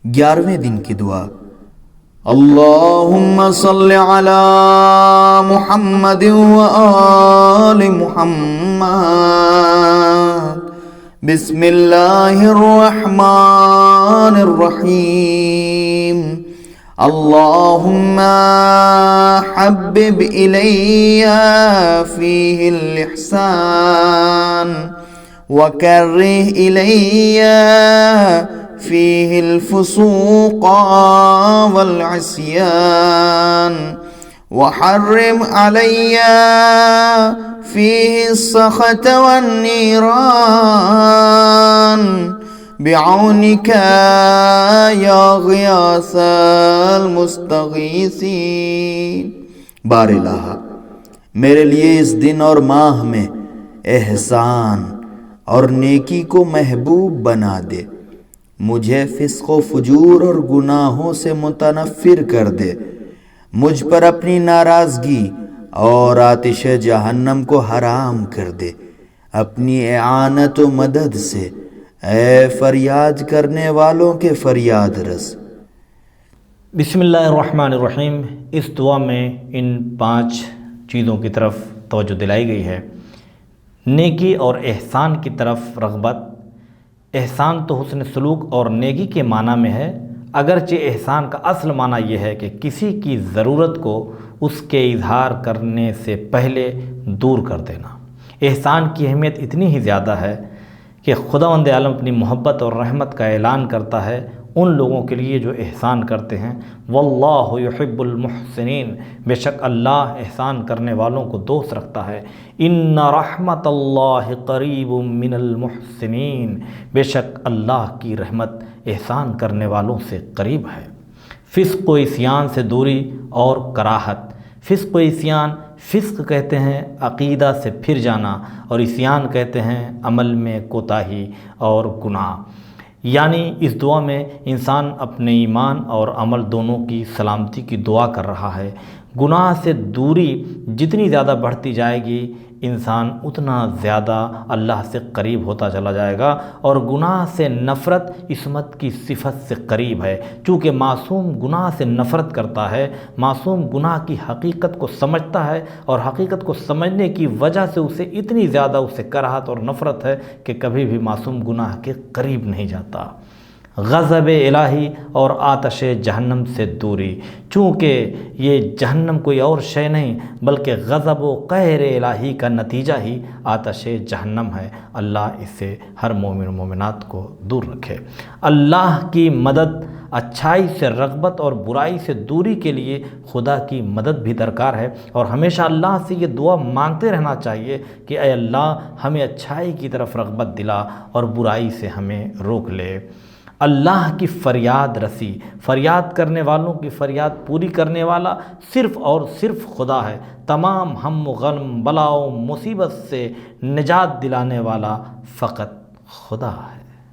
11ویں دن کی دعا، اللہم صل علی محمد و آل محمد، بسم اللہ الرحمن الرحیم، اللہم حبب الی فیہ الاحسان وکرہ الی فیہ الفسوق والعصیان وحرم علی فیہ السخط والنیران بعونک یا غیاث المستغیثین۔ بار الہ، میرے لیے اس دن اور ماہ میں احسان اور نیکی کو محبوب بنا دے، مجھے فسق و فجور اور گناہوں سے متنفر کر دے، مجھ پر اپنی ناراضگی اور آتش جہنم کو حرام کر دے، اپنی اعانت و مدد سے اے فریاد کرنے والوں کے فریاد رس۔ بسم اللہ الرحمن الرحیم۔ اس دعا میں ان 5 چیزوں کی طرف توجہ دلائی گئی ہے۔ نیکی اور احسان کی طرف رغبت۔ احسان تو حسن سلوک اور نیکی کے معنی میں ہے، اگرچہ احسان کا اصل معنی یہ ہے کہ کسی کی ضرورت کو اس کے اظہار کرنے سے پہلے دور کر دینا۔ احسان کی اہمیت اتنی ہی زیادہ ہے کہ خداوند عالم اپنی محبت اور رحمت کا اعلان کرتا ہے ان لوگوں کے لیے جو احسان کرتے ہیں، واللہ یحب المحسنین، بے شک اللہ احسان کرنے والوں کو دوست رکھتا ہے، ان رحمت اللہ قریب من المحسنین، بے شک اللہ کی رحمت احسان کرنے والوں سے قریب ہے۔ فسق و عصیان سے دوری اور کراہت۔ فسق و عصیان، فسق کہتے ہیں عقیدہ سے پھر جانا، اور عصیان کہتے ہیں عمل میں کوتاہی اور گناہ۔ یعنی اس دعا میں انسان اپنے ایمان اور عمل دونوں کی سلامتی کی دعا کر رہا ہے۔ گناہ سے دوری جتنی زیادہ بڑھتی جائے گی، انسان اتنا زیادہ اللہ سے قریب ہوتا چلا جائے گا، اور گناہ سے نفرت عصمت کی صفت سے قریب ہے، چونکہ معصوم گناہ سے نفرت کرتا ہے، معصوم گناہ کی حقیقت کو سمجھتا ہے، اور حقیقت کو سمجھنے کی وجہ سے اسے اتنی زیادہ اسے کراہت اور نفرت ہے کہ کبھی بھی معصوم گناہ کے قریب نہیں جاتا۔ غضب الہی اور آتش جہنم سے دوری، چونکہ یہ جہنم کوئی اور شے نہیں بلکہ غضب و قہر الہی کا نتیجہ ہی آتش جہنم ہے۔ اللہ اس سے ہر مومن و مومنات کو دور رکھے۔ اللہ کی مدد، اچھائی سے رغبت اور برائی سے دوری کے لیے خدا کی مدد بھی درکار ہے، اور ہمیشہ اللہ سے یہ دعا مانگتے رہنا چاہیے کہ اے اللہ ہمیں اچھائی کی طرف رغبت دلا اور برائی سے ہمیں روک لے۔ اللہ کی فریاد رسی، فریاد کرنے والوں کی فریاد پوری کرنے والا صرف اور صرف خدا ہے۔ تمام ہم و غم، بلا و مصیبت سے نجات دلانے والا فقط خدا ہے۔